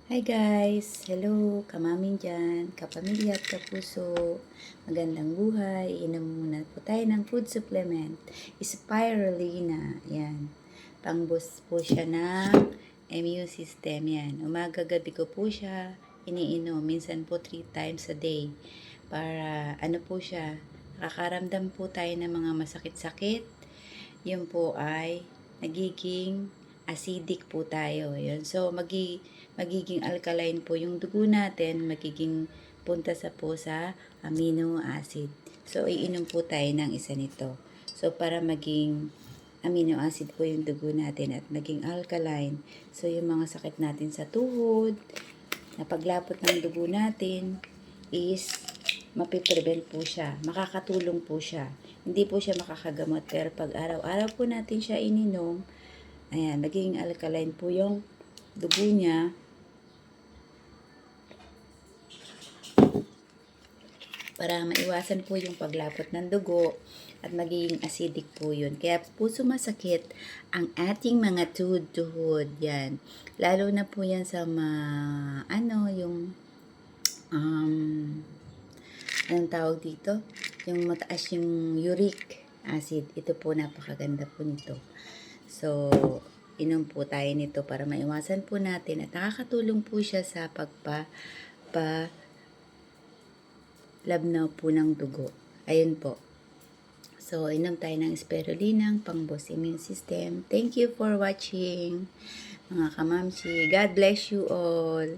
Hi guys! Hello! Kamamin dyan, kapamilya at kapuso. Magandang buhay. Inom muna po tayo ng food supplement. Spirulina. Yan. Pang-boost po siya ng immune system. Yan. Umaga-gabi ko po siya iniinom. Minsan po 3 times a day. Para ano po siya, nakakaramdam po tayo ng mga masakit-sakit. Yun po ay nagiging acidic po tayo. Yun. So, magiging alkaline po yung dugo natin, magiging punta po sa amino acid. So, iinom po tayo ng isa nito. So, para maging amino acid po yung dugo natin at maging alkaline. So, yung mga sakit natin sa tuhod, na paglapot ng dugo natin is mapiprevent po siya. Makakatulong po siya. Hindi po siya makakagamot. Pero pag araw-araw po natin siya ininom, ayan, magiging alkaline po yung dugo niya. Para maiwasan po yung paglapot ng dugo at magiging acidic po yun. Kaya po sumasakit ang ating mga tuhod. Yan. Lalo na po yan sa yung anong tawag dito? Yung mataas yung uric acid. Ito po napakaganda po nito. So, inom po tayo nito para maiwasan po natin at nakakatulong po siya sa labnaw po ng dugo. Ayun po. So, inom tayo ng spirulina pang-boost immune system. Thank you for watching, mga kamamsi. God bless you all.